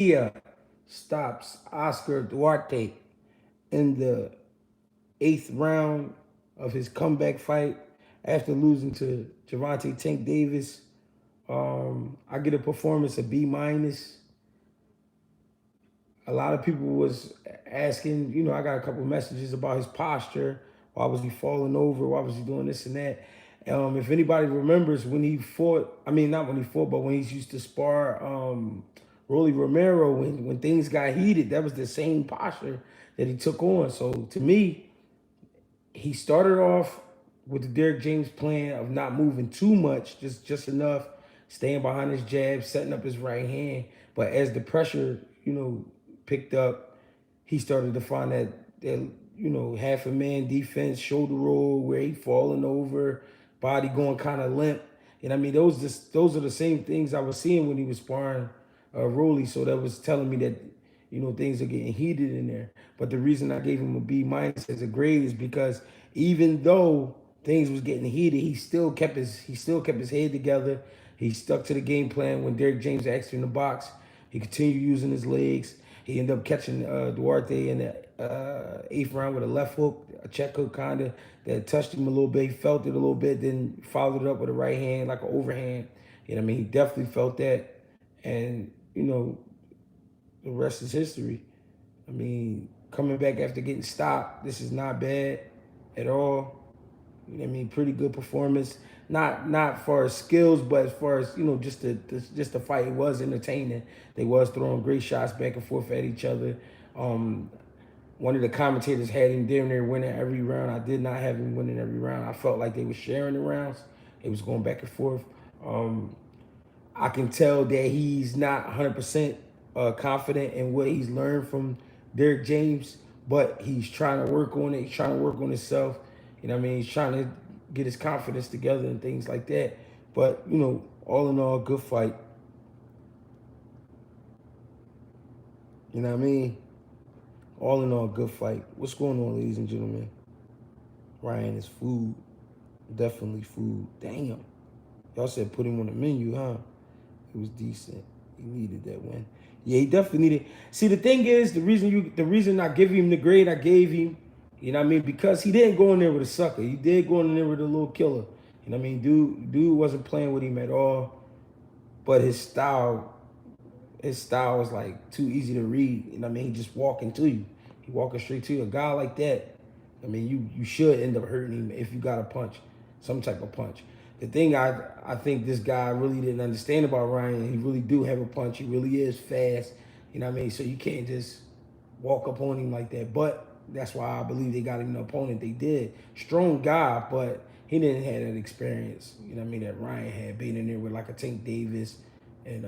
Garcia stops Oscar Duarte in the eighth round of his comeback fight after losing to Gervonta Tank Davis. I get a performance of B minus. A lot of people was asking, I got a couple messages about his posture. Why was he falling over? Why was he doing this and that? If anybody remembers when he fought, I mean, not when he fought, but when he used to spar Rolly Romero, when things got heated, that was the same posture that he took on. So to me, he started off with the Derrick James plan of not moving too much, just enough, staying behind his jab, setting up his right hand. But as the pressure, picked up, he started to find that half a man defense, shoulder roll where he falling over, body going kind of limp. And I mean, those are the same things I was seeing when he was sparring Rolly. So that was telling me that things are getting heated in there. But the reason I gave him a B minus as a grade is because even though things was getting heated, he still kept his head together. He stuck to the game plan when Derrick James asked him in the box. He continued using his legs. He ended up catching Duarte in the eighth round with a left hook, a check hook kind of that touched him a little bit. He felt it a little bit, then followed it up with a right hand, like an overhand. He definitely felt that. And, the rest is history. Coming back after getting stopped, this is not bad at all. Pretty good performance. Not for his skills, but as far as just the fight, it was entertaining. They was throwing great shots back and forth at each other. One of the commentators had him damn near winning every round. I did not have him winning every round. I felt like they were sharing the rounds. It was going back and forth. I can tell that he's not 100% confident in what he's learned from Derrick James, but he's trying to work on it. He's trying to work on himself. He's trying to get his confidence together and things like that. But, all in all, good fight. You know what I mean? All in all, good fight. What's going on, ladies and gentlemen? Ryan is food. Definitely food. Damn. Y'all said put him on the menu, huh? It was decent. He needed that win. Yeah, he definitely needed. See, the thing is, the reason I give him the grade I gave him, because he didn't go in there with a sucker. He did go in there with a little killer. Dude wasn't playing with him at all. But his style was like too easy to read. He just walking to you. He walking straight to you. A guy like that, you should end up hurting him if you got a punch, some type of punch. The thing I think this guy really didn't understand about Ryan, he really do have a punch. He really is fast. So you can't just walk up on him like that. But that's why I believe they got him the opponent they did. Strong guy, but he didn't have that experience, that Ryan had, being in there with like a Tank Davis and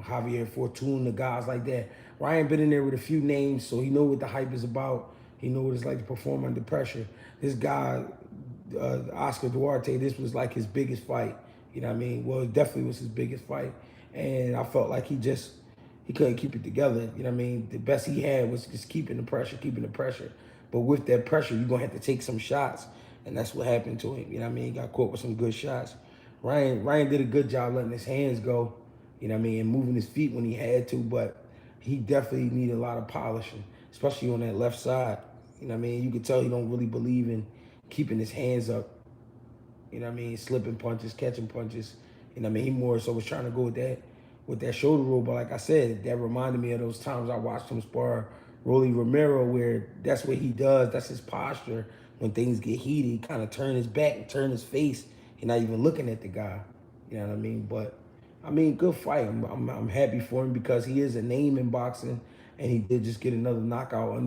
Javier Fortune, the guys like that. Ryan been in there with a few names, so he know what the hype is about. He know what it's like to perform under pressure. This guy, Oscar Duarte, this was like his biggest fight. Well, it definitely was his biggest fight. And I felt like he couldn't keep it together. The best he had was just keeping the pressure. But with that pressure, you're going to have to take some shots. And that's what happened to him. He got caught with some good shots. Ryan did a good job letting his hands go, and moving his feet when he had to. But he definitely needed a lot of polishing, especially on that left side. You could tell he don't really believe in keeping his hands up. Slipping punches, catching punches. He more so was trying to go with that shoulder roll. But like I said, that reminded me of those times I watched him spar Rolly Romero, where that's what he does. That's his posture. When things get heated, he kind of turn his back and turn his face. He's not even looking at the guy. You know what I mean? But good fight. I'm happy for him because he is a name in boxing, and he did just get another knockout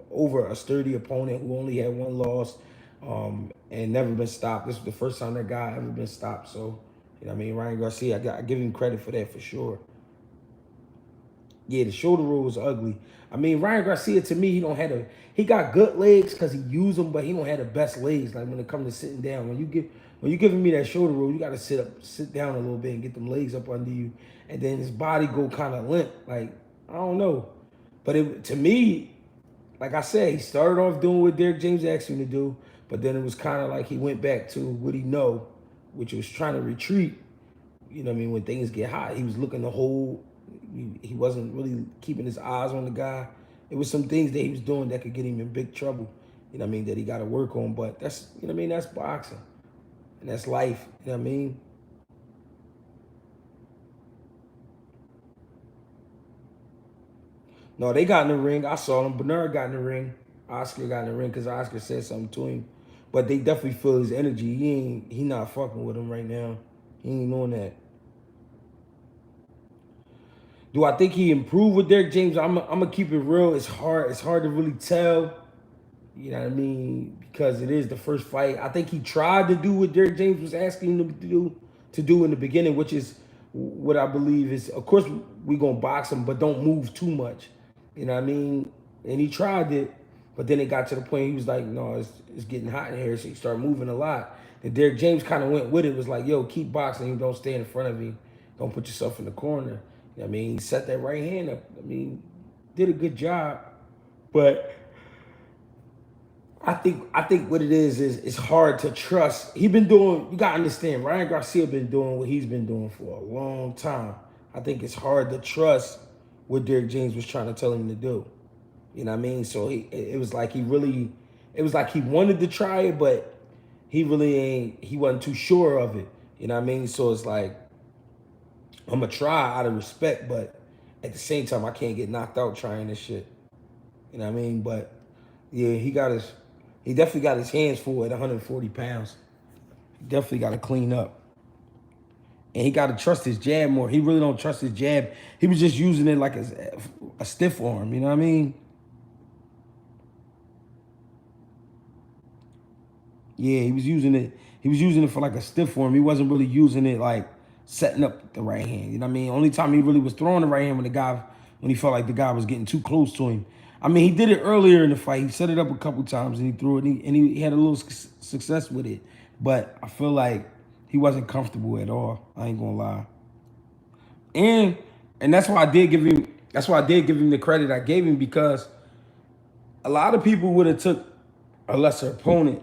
over a sturdy opponent who only had one loss, and never been stopped. This was the first time that guy ever been stopped. So, Ryan Garcia, I give him credit for that for sure. Yeah, the shoulder roll was ugly. Ryan Garcia, to me, he got good legs because he used them, but he don't have the best legs. Like when it comes to sitting down, when you giving me that shoulder roll, you got to sit down a little bit and get them legs up under you, and then his body go kind of limp. Like I don't know, but to me, like I said, he started off doing what Derrick James asked him to do, but then it was kind of like he went back to what he know, which was trying to retreat. When things get hot, he was looking to hold He wasn't really keeping his eyes on the guy. It was some things that he was doing that could get him in big trouble. You know what I mean? That he got to work on. But that's, you know what I mean? That's boxing. And that's life. You know what I mean? No, they got in the ring. I saw them. Bernard got in the ring. Oscar got in the ring because Oscar said something to him. But they definitely feel his energy. He not fucking with him right now. He ain't doing that. Do I think he improved with Derek James? I'm gonna keep it real. It's hard. It's hard to really tell. You know what I mean? Because it is the first fight. I think he tried to do what Derek James was asking him to do in the beginning, which is what I believe is. Of course, we gonna box him, but don't move too much. You know what I mean? And he tried it, but then it got to the point he was like, "No, it's getting hot in here," so he started moving a lot. And Derek James kind of went with it. Was like, "Yo, keep boxing. Don't stay in front of me. Don't put yourself in the corner." You know what I mean? He set that right hand up. I mean, did a good job, but I think what it is it's hard to trust. He been doing. You gotta understand. Ryan Garcia been doing what he's been doing for a long time. I think it's hard to trust what Derek James was trying to tell him to do. You know what I mean? So it was like it was like he wanted to try it, but he really ain't. He wasn't too sure of it. You know what I mean? So it's like I'm gonna try out of respect, but at the same time I can't get knocked out trying this shit. You know what I mean? But yeah, he definitely got his hands full at 140 pounds. He definitely got to clean up. And he got to trust his jab more. He really don't trust his jab. He was just using it like a stiff arm. You know what I mean? Yeah, he was using it. He was using it for like a stiff arm. He wasn't really using it like setting up the right hand. You know what I mean? Only time he really was throwing the right hand when he felt like the guy was getting too close to him. I mean, he did it earlier in the fight. He set it up a couple times and he threw it, and he had a little success with it. But I feel like he wasn't comfortable at all. I ain't gonna lie. And that's why I did give him. That's why I did give him the credit I gave him, because a lot of people would have took a lesser opponent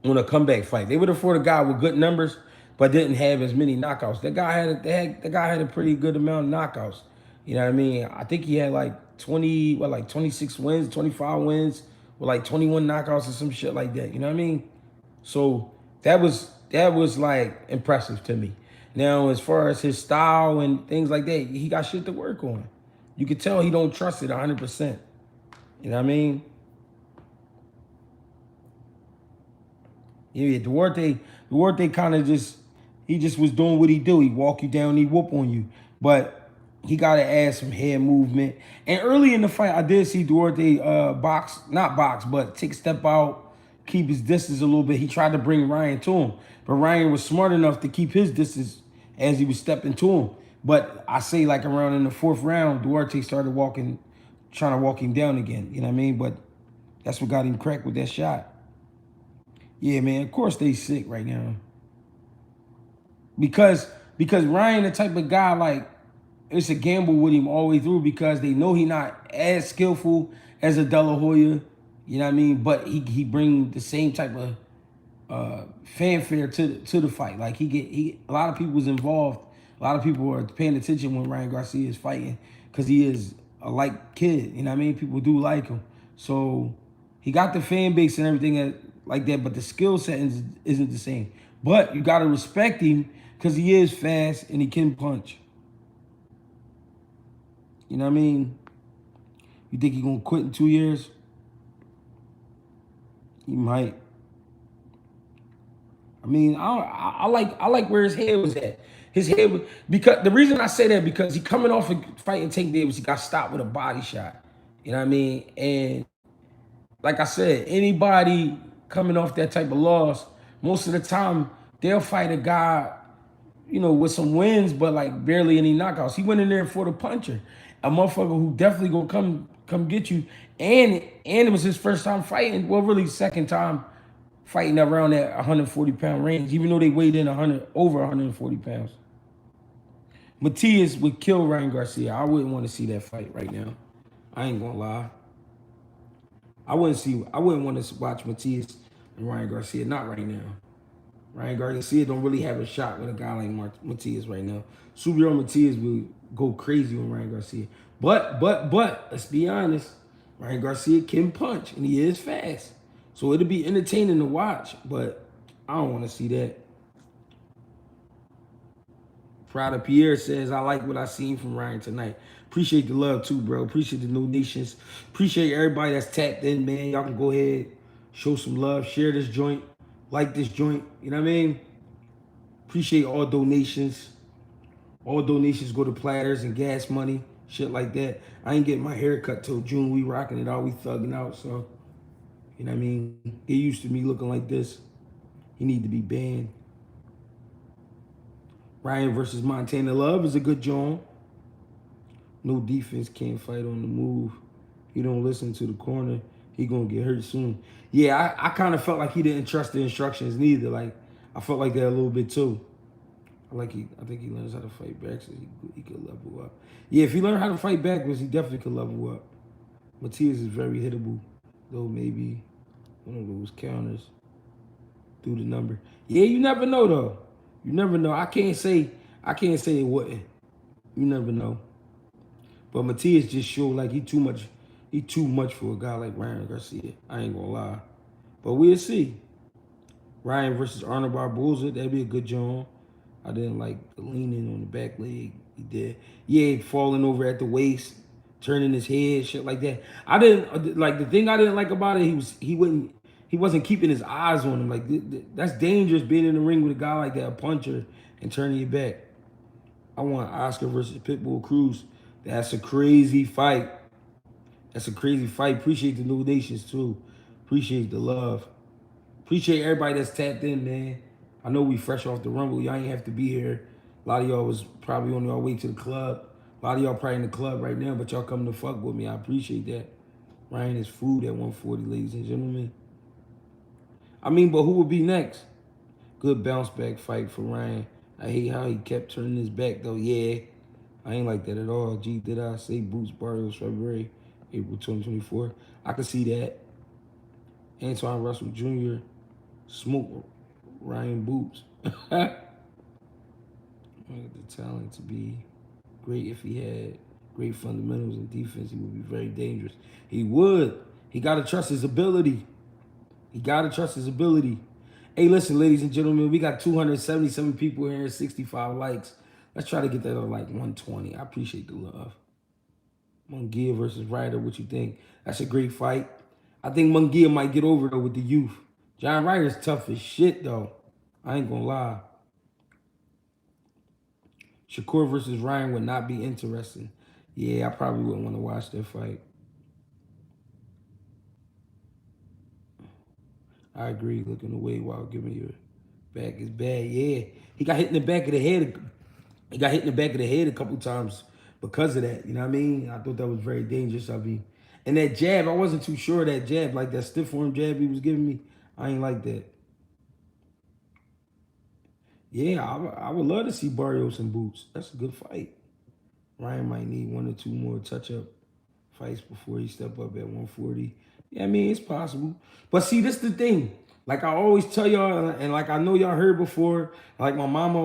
on a comeback fight. They would have fought a guy with good numbers, but didn't have as many knockouts. That guy had a pretty good amount of knockouts. You know what I mean? I think he had like 26 wins, 25 wins, with like 21 knockouts or some shit like that. You know what I mean? So that was like impressive to me. Now, as far as his style and things like that, he got shit to work on. You could tell he don't trust it 100%. You know what I mean? Yeah, Duarte kind of just was doing what he do. He walk you down, he whoop on you. But he got to add some head movement. And early in the fight, I did see Duarte not box, but take a step out, keep his distance a little bit. He tried to bring Ryan to him, but Ryan was smart enough to keep his distance as he was stepping to him. But I say like around in the fourth round, Duarte started trying to walk him down again. You know what I mean? But that's what got him cracked with that shot. Yeah, man. Of course they sick right now. Because Ryan the type of guy, like, it's a gamble with him all the way through, because they know he not as skillful as a De La Hoya. You know what I mean? But he bring the same type of fanfare to the fight. Like he a lot of people was involved. A lot of people are paying attention when Ryan Garcia is fighting, because he is a like kid. You know what I mean? People do like him. So he got the fan base and everything like that, but the skill set isn't the same. But you got to respect him because he is fast and he can punch. You know what I mean? You think he gonna quit in 2 years? He might. I mean, I like where his head was at. His head was, because the reason I say that, because he coming off a fight and Tank Davis, he got stopped with a body shot. You know what I mean? And like I said, anybody coming off that type of loss, most of the time they'll fight a guy, with some wins, but like barely any knockouts. He went in there for the puncher, a motherfucker who definitely gonna come get you. And it was his first time fighting. Well, really second time fighting around that 140-pound range, even though they weighed in over 140 pounds. Matias would kill Ryan Garcia. I wouldn't want to see that fight right now. I ain't gonna lie. I wouldn't want to watch Matias and Ryan Garcia. Not right now. Ryan Garcia don't really have a shot with a guy like Matias right now. Subriel Matias will go crazy on Ryan Garcia. But let's be honest, Ryan Garcia can punch and he is fast. So it'll be entertaining to watch, but I don't want to see that. Prada Pierre says, I like what I seen from Ryan tonight. Appreciate the love too, bro. Appreciate the donations. Appreciate everybody that's tapped in, man. Y'all can go ahead, show some love, share this joint, like this joint. You know what I mean? Appreciate all donations. All donations go to platters and gas money, shit like that. I ain't getting my hair cut till June. We rocking it out. We thugging out. So, you know what I mean? Get used to me looking like this. He need to be banned. Ryan versus Montana Love is a good joint. No defense, can't fight on the move. He don't listen to the corner. He gonna get hurt soon. Yeah, I kind of felt like he didn't trust the instructions neither. Like, I felt like that a little bit too. I think he learns how to fight back so he could level up. Yeah, if he learned how to fight backwards, he definitely could level up. Matias is very hittable, though maybe one of those counters through the number. Yeah, you never know though. You never know. I can't say it wouldn't. You never know. But Matias just showed like he too much for a guy like Ryan Garcia. I ain't gonna lie. But we'll see. Ryan versus Arnold Barboza, that'd be a good joint. I didn't like the leaning on the back leg. He did. Yeah, falling over at the waist, turning his head, shit like that. I didn't like the thing I didn't like about it. He wasn't keeping his eyes on him. Like that's dangerous being in the ring with a guy like that, a puncher, and turning your back. I want Oscar versus Pitbull Cruz. That's a crazy fight. That's a crazy fight. Appreciate the donations too. Appreciate the love. Appreciate everybody that's tapped in, man. I know we fresh off the Rumble. Y'all ain't have to be here. A lot of y'all was probably on your way to the club. A lot of y'all probably in the club right now, but y'all coming to fuck with me. I appreciate that. Ryan is food at 140, ladies and gentlemen. I mean, but who would be next? Good bounce back fight for Ryan. I hate how he kept turning his back, though. Yeah, I ain't like that at all. Gee, did I say Boots Barrios February, April 2024? I could see that. Antoine Russell Jr. Smoke Ryan Boots. The talent to be great. If he had great fundamentals and defense, he would be very dangerous. He would. He got to trust his ability. He got to trust his ability. Hey, listen, ladies and gentlemen, we got 277 people here, 65 likes. Let's try to get that to like 120. I appreciate the love. Munguia versus Ryder, what you think? That's a great fight. I think Munguia might get over, though, with the youth. John Ryder's tough as shit, though. I ain't gonna lie. Shakur versus Ryan would not be interesting. Yeah, I probably wouldn't want to watch that fight. I agree. Looking away while giving your back is bad. Yeah, he got hit in the back of the head. He got hit in the back of the head a couple times because of that. You know what I mean? I thought that was very dangerous. And that jab, I wasn't too sure of that jab, like that stiff arm jab he was giving me. I ain't like that. Yeah, I would love to see Barrios and Boots. That's a good fight. Ryan might need one or two more touch-up fights before he step up at 140. Yeah, I mean, it's possible. But see, this is the thing. Like I always tell y'all, and like I know y'all heard before, like my mama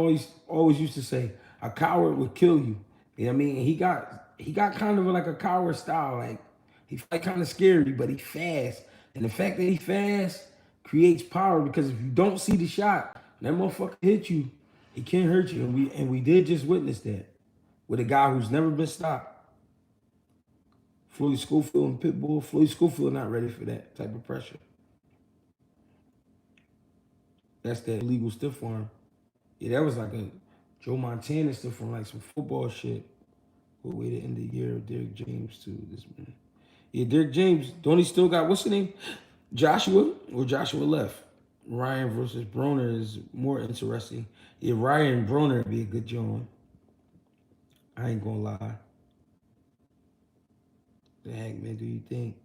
always used to say, a coward would kill you. You know what I mean? He got kind of like a coward style. Like he fight kind of scary, but he fast. And the fact that he fast creates power because if you don't see the shot, that motherfucker hit you, he can't hurt you. And we did just witness that with a guy who's never been stopped. Floyd Schofield and Pitbull. Floyd Schofield not ready for that type of pressure. That's that illegal stiff arm. Yeah, that was like a Joe Montana stiff arm, like some football shit. What way to end the year of Derrick James too, this man. Yeah, Derrick James, don't he still got, what's the name? Joshua left? Ryan versus Broner is more interesting. Yeah, Ryan Broner would be a good joint. I ain't gonna lie. The heck, man, do you think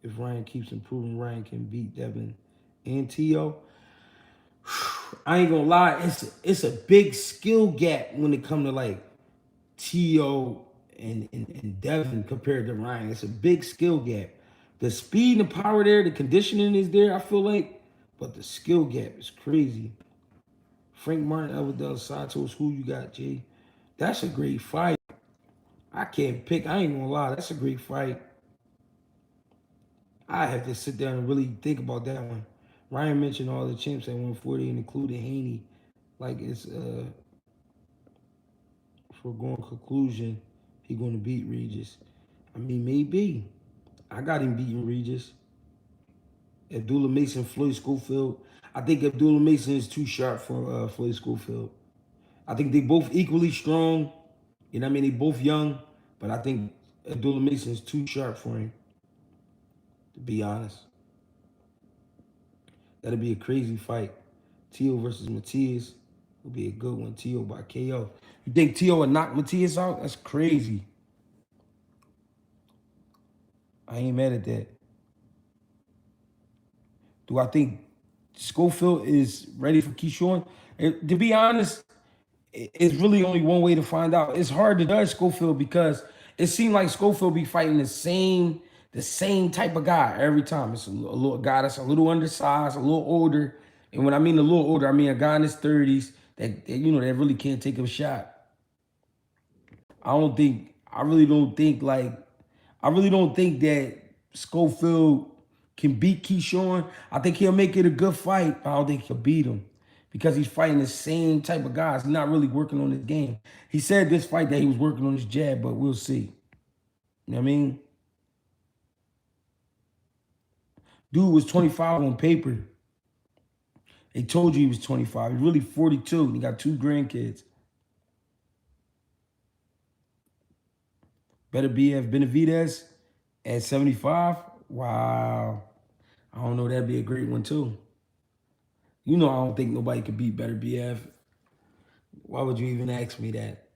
if Ryan keeps improving, Ryan can beat Devin and T.O.? I ain't gonna lie, it's a big skill gap when it comes to like T.O. and Devin compared to Ryan. It's a big skill gap. The speed and the power there, the conditioning is there, I feel like, but the skill gap is crazy. Frank Martin, Elvis Del Santos, who you got, G? That's a great fight. I can't pick. I ain't gonna lie. That's a great fight. I have to sit down and really think about that one. Ryan mentioned all the champs at 140 and included Haney. Like it's for going conclusion, he gonna beat Regis. I mean, maybe. I got him beating Regis. Abdullah Mason, Floyd Schofield. I think Abdullah Mason is too sharp for Floyd Schofield. I think they both equally strong. You know what I mean? They both young, but I think Abdullah Mason is too sharp for him, to be honest. That'll be a crazy fight. Tio versus Matias will be a good one. Tio by KO. You think Tio would knock Matias out? That's crazy. I ain't mad at that. Do I think Schofield is ready for Keyshawn? To be honest, it's really only one way to find out. It's hard to judge Schofield because it seemed like Schofield be fighting the same type of guy every time. It's a little guy that's a little undersized, a little older. And when I mean a little older, I mean a guy in his 30s that really can't take a shot. I really don't think that Schofield can beat Keyshawn. I think he'll make it a good fight, but I don't think he'll beat him because he's fighting the same type of guys. He's not really working on his game. He said this fight that he was working on his jab, but we'll see. You know what I mean? Dude was 25 on paper. They told you he was 25. He's really 42, and he got 2 grandkids. Better BF Benavidez at 75. Wow. I don't know. That'd be a great one, too. You know I don't think nobody could beat Better BF. Why would you even ask me that?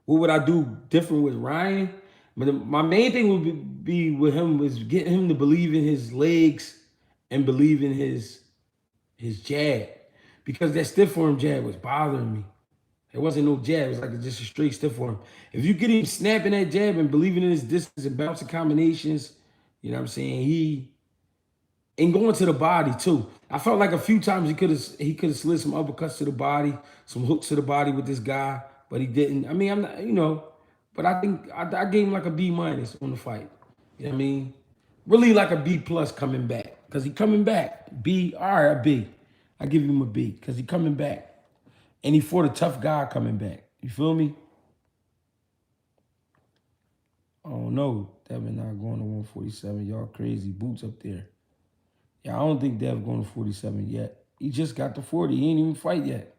What would I do different with Ryan? But my main thing would be with him was getting him to believe in his legs and believe in his jab. Because that stiff arm jab was bothering me. It wasn't no jab. It was like just a straight stiff arm. If you get him snapping that jab and believing in his distance and bouncing combinations, you know what I'm saying? And going to the body too. I felt like a few times he could have slid some uppercuts to the body, some hooks to the body with this guy, but he didn't. I mean, I'm not, but I think I gave him like a B minus on the fight. You know what I mean? Really like a B plus coming back. Because he coming back. B, all right, a B. I give him a B because he coming back. And he fought a tough guy coming back. You feel me? Oh no, Devin not going to 147. Y'all crazy. Boots up there. Yeah, I don't think Dev going to 47 yet. He just got to 40. He ain't even fight yet.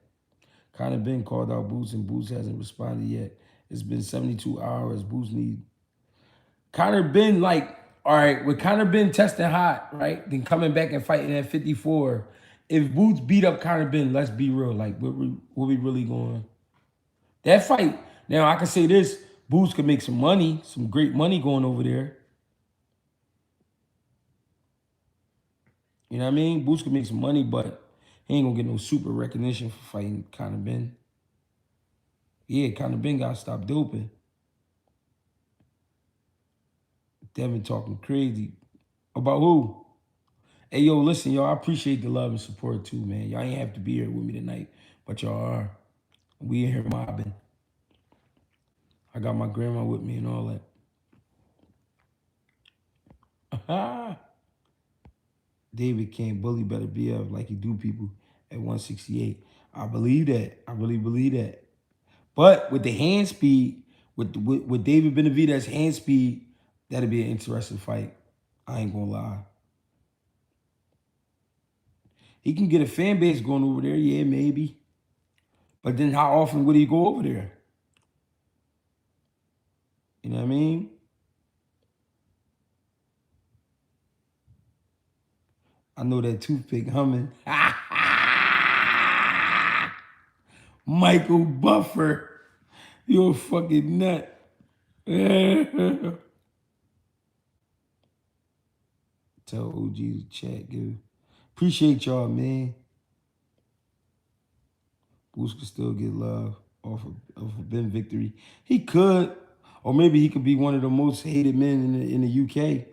Conor Ben called out Boots and Boots hasn't responded yet. It's been 72 hours. Boots need. Conor Ben, all right, with Conor Ben testing hot, right? Then coming back and fighting at 54. If Boots beat up Conor Ben, let's be real. Like, what we really going? That fight, now I can say this, Boots could make some money, some great money going over there. You know what I mean? Boots could make some money, but he ain't gonna get no super recognition for fighting Conor Ben. Yeah, Conor Ben gotta stop doping. Devin talking crazy. About who? Hey, yo, listen, y'all, I appreciate the love and support too, man. Y'all ain't have to be here with me tonight, but y'all are. We in here mobbing. I got my grandma with me and all that. David can't bully Better BF like he do people at 168. I believe that. I really believe that. But with the hand speed, with David Benavidez's hand speed, that'll be an interesting fight. I ain't gonna lie. He can get a fan base going over there, yeah, maybe. But then how often would he go over there? You know what I mean? I know that toothpick humming. Michael Buffer. You're a fucking nut. Tell OG to chat, give. Appreciate y'all, man. Boost could still get love off of Ben victory. He could. Or maybe he could be one of the most hated men in the UK.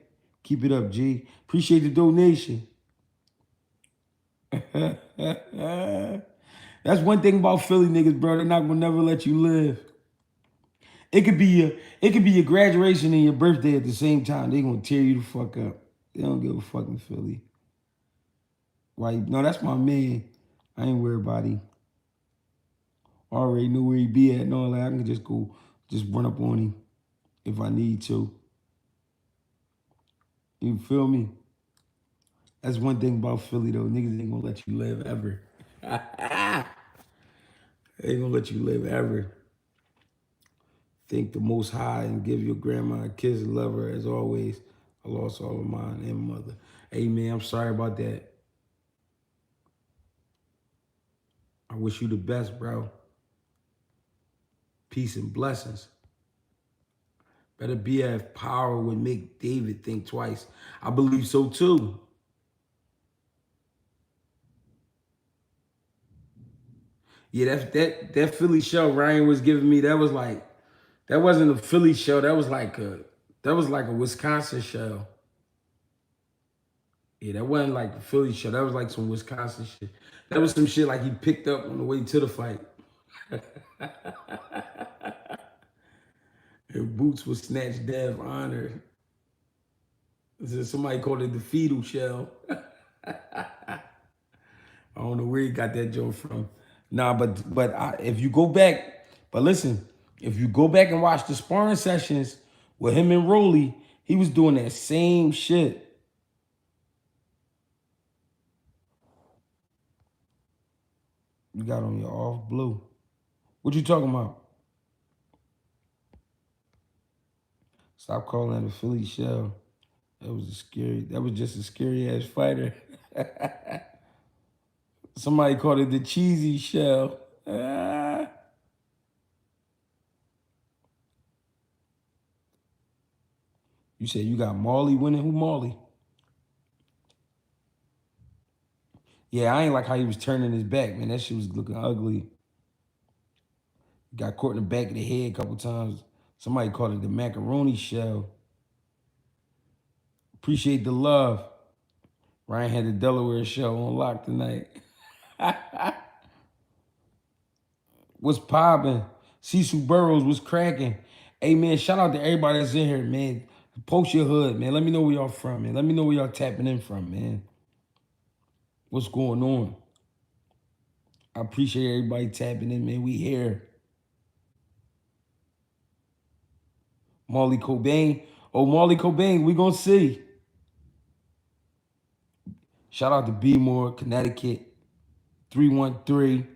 Keep it up, G. Appreciate the donation. That's one thing about Philly niggas, bro. They're not gonna never let you live. It could be your graduation and your birthday at the same time. They gonna tear you the fuck up. They don't give a fuck in Philly. Right? No, that's my man. I ain't worried about him. I already know where he be at and all that. I can just go, just run up on him if I need to. You feel me? That's one thing about Philly though. Niggas ain't gonna let you live ever. They ain't gonna let you live ever. Thank the Most High and give your grandma a kiss and love her as always. I lost all of mine and mother. Hey man, I'm sorry about that. I wish you the best, bro. Peace and blessings. Better BF power would make David think twice. I believe so too. Yeah, that Philly show Ryan was giving me, that was like, that wasn't a Philly show. That was like a Wisconsin show. Yeah, that wasn't like a Philly show. That was like some Wisconsin shit. That was some shit like he picked up on the way to the fight. And Boots was snatched dead for honor. Somebody called it the fetal shell. I don't know where he got that joke from. Nah, if you go back, but listen, if you go back and watch the sparring sessions with him and Rolly, he was doing that same shit. You got on your off blue. What you talking about? Stop calling that a Philly shell. That was just a scary ass fighter. Somebody called it the cheesy shell. Ah. You said you got Marley winning? Who Marley? Yeah, I ain't like how he was turning his back, man. That shit was looking ugly. Got caught in the back of the head a couple times. Somebody called it the macaroni shell. Appreciate the love. Ryan had the Delaware show on lock tonight. What's popping? Cecil Burrows was cracking. Hey, man, shout out to everybody that's in here, man. Post your hood, man. Let me know where y'all from, man. Let me know where y'all tapping in from, man. What's going on? I appreciate everybody tapping in, man. We here. Marley Cobain. Oh, Marley Cobain, we gonna see. Shout out to B-More, Connecticut. 313.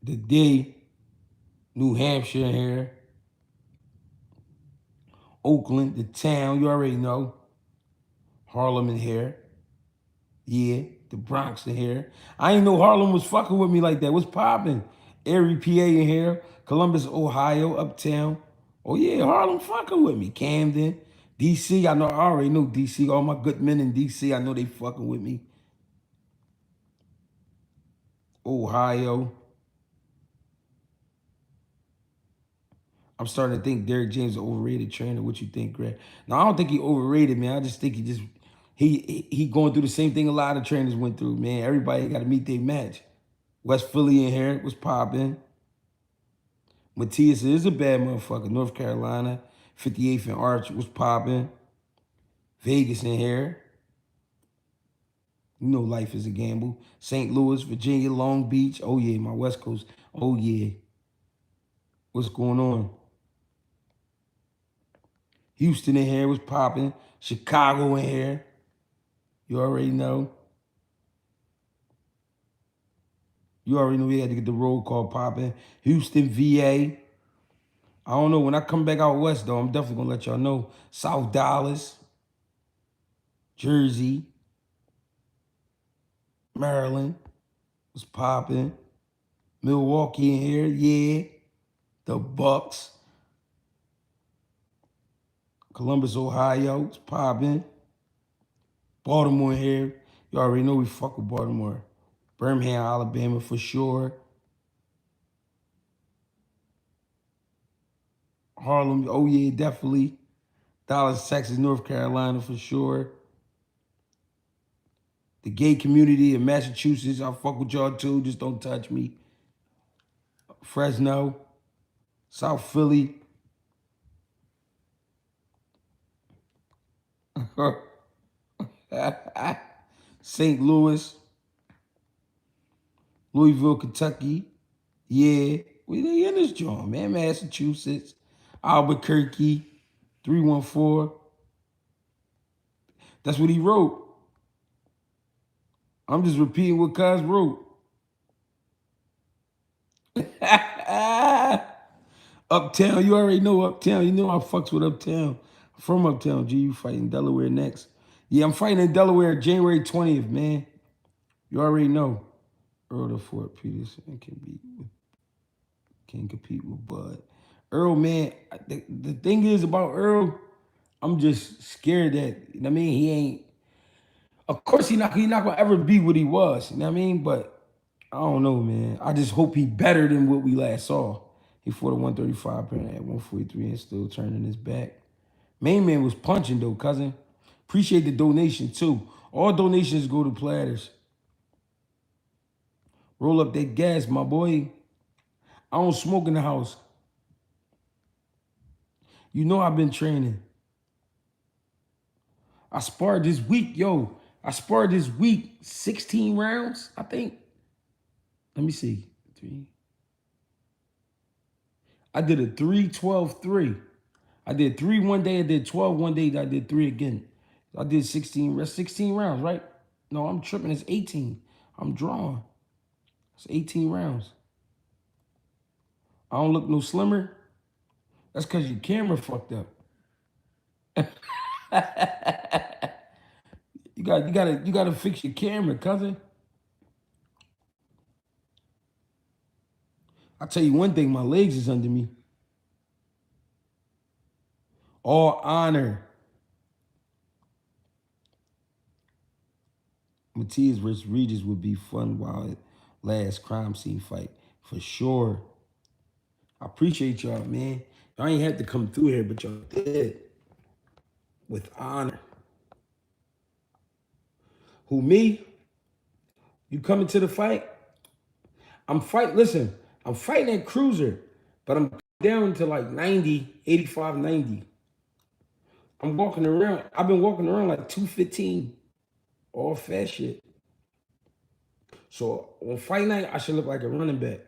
The D. New Hampshire here. Oakland, the town, you already know. Harlem in here. Yeah, the Bronx in here. I ain't know Harlem was fucking with me like that. What's popping? Erie, PA in here. Columbus, Ohio, uptown. Oh yeah, Harlem fucking with me. Camden, DC. I already know DC. All my good men in DC, I know they fucking with me. Ohio. I'm starting to think Derrick James is an overrated trainer. What you think, Greg? No, I don't think he overrated, man. I just think he going through the same thing a lot of trainers went through, man. Everybody got to meet their match. West Philly in here was popping. Matias is a bad motherfucker. North Carolina, 58th and Arch was popping. Vegas in here. You know life is a gamble. St. Louis, Virginia, Long Beach. Oh yeah, my West Coast. Oh yeah. What's going on? Houston in here was popping. Chicago in here. You already know. You already know we had to get the roll call popping. Houston, VA. I don't know. When I come back out west, though, I'm definitely going to let y'all know. South Dallas, Jersey, Maryland was popping. Milwaukee in here, yeah. The Bucks. Columbus, Ohio, was popping. Baltimore in here. You already know we fuck with Baltimore. Birmingham, Alabama for sure. Harlem, oh yeah, definitely. Dallas, Texas, North Carolina for sure. The gay community in Massachusetts, I fuck with y'all too. Just don't touch me. Fresno, South Philly, St. Louis, Louisville, Kentucky. Yeah, we in this joint, man. Massachusetts, Albuquerque, 314. That's what he wrote. I'm just repeating what Cuz wrote. Uptown, you already know Uptown. You know I fucks with Uptown. I'm from Uptown, G. You fighting Delaware next. Yeah, I'm fighting in Delaware January 20th, man. You already know. Earl to Fort Peterson can compete with Bud. Earl, man, the thing is about Earl, I'm just scared that, you know what I mean, he ain't, of course he not gonna ever be what he was, you know what I mean? But I don't know, man. I just hope he better than what we last saw. He fought a 135 pound at 143 and still turning his back. Main man was punching though, cousin. Appreciate the donation too. All donations go to Platters. Roll up that gas, my boy. I don't smoke in the house. You know I've been training. I sparred this week, yo. I sparred this week 16 rounds, I think. Let me see. I did a 3-12-3. I did 3 one day, I did 12 one day, I did 3 again. I did 16 rounds, right? No, I'm tripping. It's 18. I'm drawing. It's 18 rounds. I don't look no slimmer. That's because your camera fucked up. You gotta fix your camera, cousin. I'll tell you one thing, my legs is under me. All honor. Matias versus Regis would be fun while it lasts. Crime scene fight. For sure. I appreciate y'all, man. I ain't had to come through here, but y'all did. With honor. Who, me? You coming to the fight? I'm fighting at cruiser, but I'm down to like 90, 85, 90. I'm walking around. I've been walking around like 215. All fat shit. So on fight night, I should look like a running back.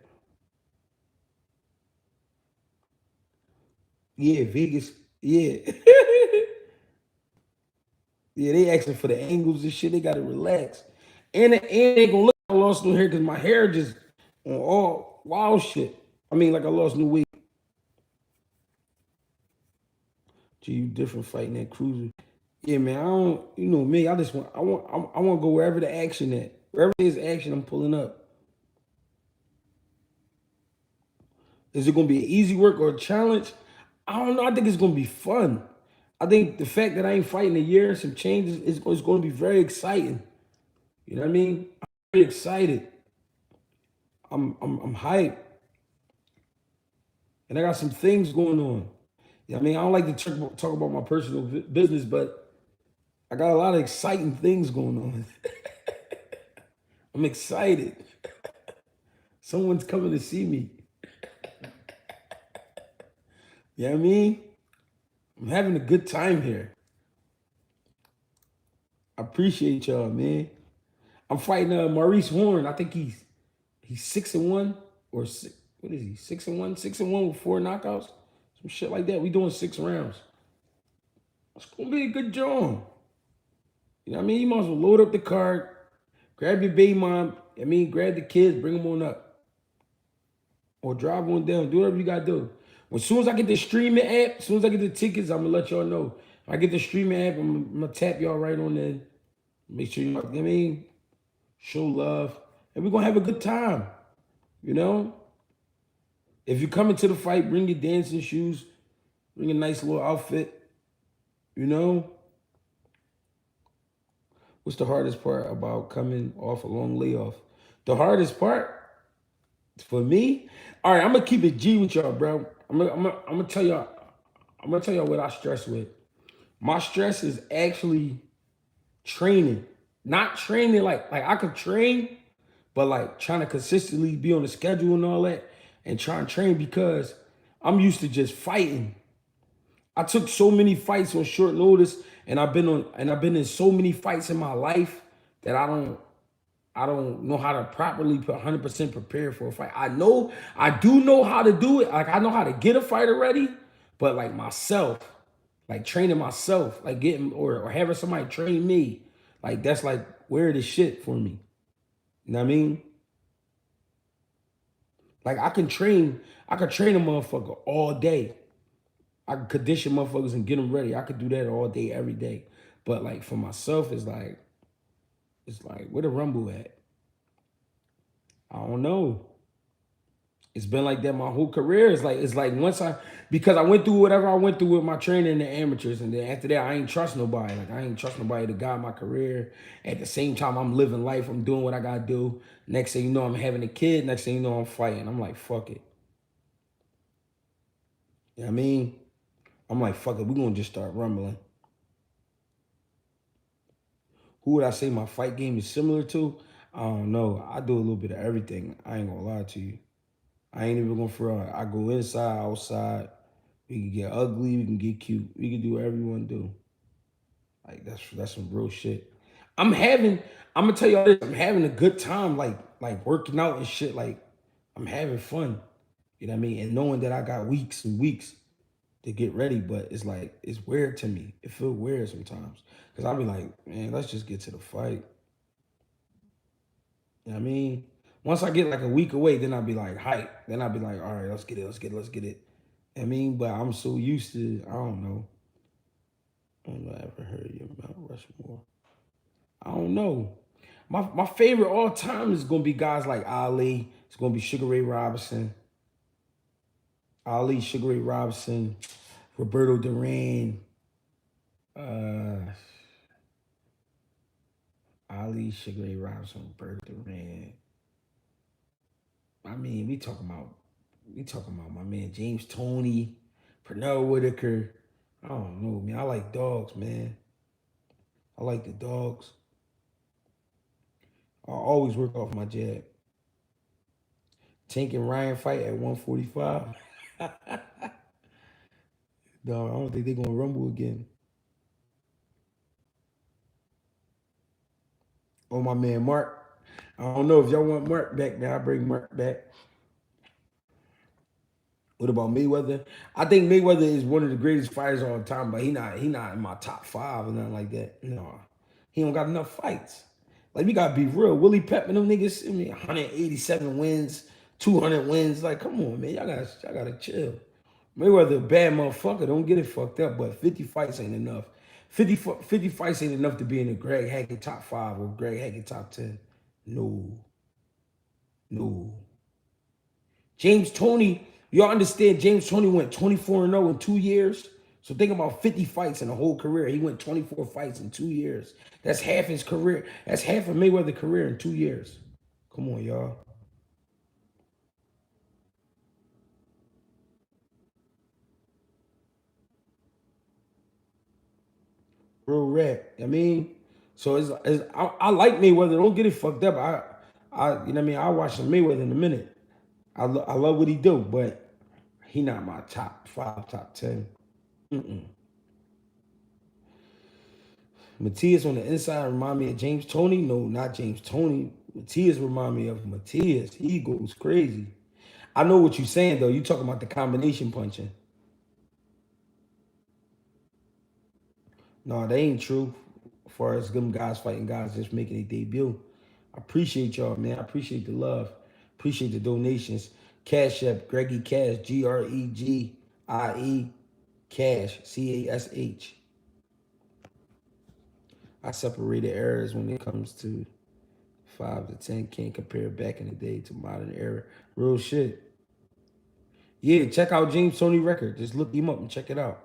Yeah, Vegas. Yeah. Yeah, they asking for the angles and shit. They gotta relax. And they gonna look like I lost new hair because my hair just on all wild shit. I mean, like I lost new weight. Gee, you different fighting that cruiser. Yeah, man. I don't, you know me. I want to go wherever the action at. Wherever there's action, I'm pulling up. Is it gonna be an easy work or a challenge? I don't know. I think it's gonna be fun. I think the fact that I ain't fighting a year and some changes is going to be very exciting. You know what I mean? I'm very excited. I'm hyped, and I got some things going on. Yeah, I mean, I don't like to talk about my personal business, but I got a lot of exciting things going on. I'm excited. Someone's coming to see me. You know what I mean? I'm having a good time here. I appreciate y'all, man. I'm fighting Maurice Horn. I think he's 6-1 or six, what is he? 6-1, 6-1 with 4 knockouts, some shit like that. We doing 6 rounds. It's gonna be a good job. You know what I mean? You might as well load up the card, grab your baby mom. I mean, grab the kids, bring them on up, or drive on down. Do whatever you gotta do. As soon as I get the streaming app, as soon as I get the tickets, I'm gonna let y'all know. If I get the streaming app, I'm gonna tap y'all right on there. Make sure you know what I mean, show love, and we're gonna have a good time. You know? If you're coming to the fight, bring your dancing shoes, bring a nice little outfit. You know? What's the hardest part about coming off a long layoff? The hardest part for me, all right, I'm gonna keep it G with y'all, bro. I'm gonna tell y'all, what I stress with. My stress is actually training. not training like I could train, but like trying to consistently be on the schedule and all that, and try and train because I'm used to just fighting. I took so many fights on short notice, and I've been in so many fights in my life that I don't know how to properly 100% prepare for a fight. I do know how to do it. Like I know how to get a fighter ready, but like myself, like training myself, like getting or having somebody train me, like that's like where the shit for me. You know what I mean? Like I could train a motherfucker all day. I could condition motherfuckers and get them ready. I could do that all day, every day. But like for myself, it's like where the rumble at? I don't know. It's been like that my whole career. It's like once I because I went through whatever I went through with my training in the amateurs, and then after that I ain't trust nobody. Like I ain't trust nobody to guide my career. At the same time, I'm living life. I'm doing what I gotta do. Next thing you know, I'm having a kid. Next thing you know, I'm fighting. I'm like, fuck it. You know what I mean? I'm like, fuck it. We're gonna just start rumbling. Who would I say my fight game is similar to? I don't know. I do a little bit of everything. I ain't gonna lie to you. I ain't even gonna front. I go inside, outside. We can get ugly. We can get cute. We can do whatever you want to do. Like that's some real shit. I'm having. I'm gonna tell y'all this. I'm having a good time. Like working out and shit. Like I'm having fun. You know what I mean? And knowing that I got weeks and weeks to get ready, but it's like it's weird to me. It feels weird sometimes because I'll be like, man, let's just get to the fight. You know what I mean? Once I get like a week away, then I'll be like hype. Then I'll be like, all right, let's get it, let's get it, let's get it. I mean, but I'm so used to, I don't know. I don't know, I ever heard you Mount Rushmore. I don't know. My favorite all time is gonna be guys like Ali. It's gonna be Sugar Ray Robinson. Ali, Sugar Ray Robinson, Roberto Duran, uh, Ali, Sugar Ray Robinson, Roberto Duran. I mean, we talking about my man James Toney, Pernell Whitaker. I don't know, man. I like dogs, man. I like the dogs. I always work off my jab. Tank and Ryan fight at 145. No, I don't think they're gonna rumble again. Oh, my man Mark. I don't know if y'all want Mark back, man. I bring Mark back. What about Mayweather? I think Mayweather is one of the greatest fighters of all time, but he not in my top five or nothing like that. No, he don't got enough fights. Like we gotta be real. Willie Pep and them niggas, I mean, 187 wins, 200 wins. Like, come on, man, y'all gotta chill. Mayweather a bad motherfucker. Don't get it fucked up, but 50 fights ain't enough. 50 fights ain't enough to be in the Greg Hackett top five or Greg Hackett top 10. No, no. James Toney, y'all understand James Toney went 24-0 in 2 years? So think about 50 fights in a whole career. He went 24 fights in 2 years. That's half his career. That's half of Mayweather's career in 2 years. Come on, y'all. Real rap. I mean, so I like Mayweather. Don't get it fucked up. You know what I mean? I watch some Mayweather in a minute. I love what he do, but he not my top five, top 10. Mm-mm. Matias on the inside remind me of James Toney. No, not James Toney. Matias remind me of Matias. He goes crazy. I know what you're saying though. You talking about the combination punching. No, that ain't true. As far as them guys fighting guys just making a debut. I appreciate y'all, man. I appreciate the love. Appreciate the donations. Cash App, GregieCash, GREGIE Cash, CASH. I separated errors when it comes to 5 to 10. Can't compare back in the day to modern era. Real shit. Yeah, check out James Toney record. Just look him up and check it out.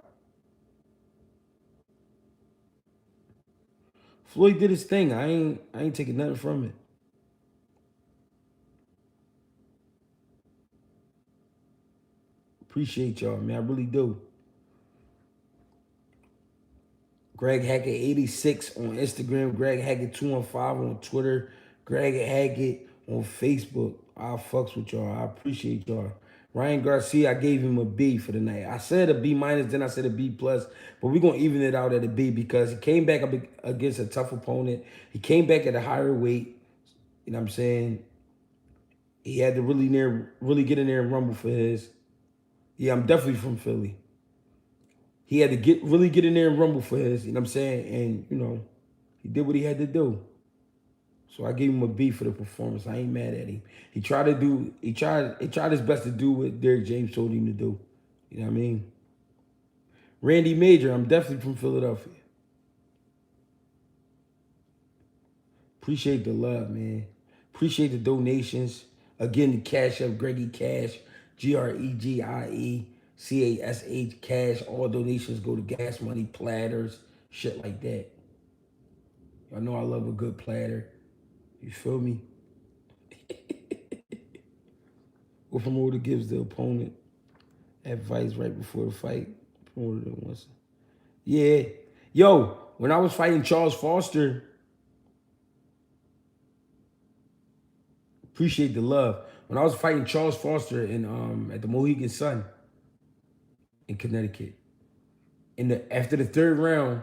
Floyd did his thing. I ain't taking nothing from it. Appreciate y'all, man. I really do. Greg Hackett 86 on Instagram. Greg Hackett 215 on Twitter. Greg Hackett on Facebook. I fucks with y'all. I appreciate y'all. Ryan Garcia, I gave him a B for the night. I said a B minus, then I said a B plus, but we're gonna even it out at a B because he came back up against a tough opponent. He came back at a higher weight. You know what I'm saying? He had to really get in there and rumble for his. Yeah, I'm definitely from Philly. He had to really get in there and rumble for his, you know what I'm saying? And, he did what he had to do. So I gave him a B for the performance. I ain't mad at him. He tried his best to do what Derrick James told him to do. You know what I mean? Randy Major, I'm definitely from Philadelphia. Appreciate the love, man. Appreciate the donations. Again, the Cash App, GregieCash, GregieCash, Cash. All donations go to gas money, platters, shit like that. Y'all know I love a good platter. You feel me? What promoter gives the opponent advice right before the fight? Promoter that wants. Yeah. Yo, when I was fighting Charles Foster, appreciate the love. When I was fighting Charles Foster in at the Mohegan Sun in Connecticut, after the third round,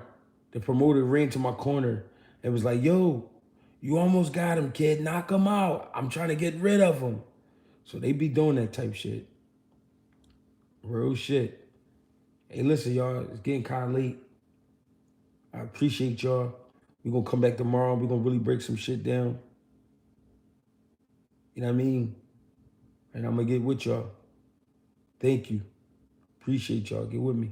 the promoter ran to my corner and was like, "Yo, you almost got him, kid. Knock him out. I'm trying to get rid of him." So they be doing that type shit. Real shit. Hey, listen, y'all. It's getting kind of late. I appreciate y'all. We're going to come back tomorrow. We're going to really break some shit down. You know what I mean? And I'm going to get with y'all. Thank you. Appreciate y'all. Get with me.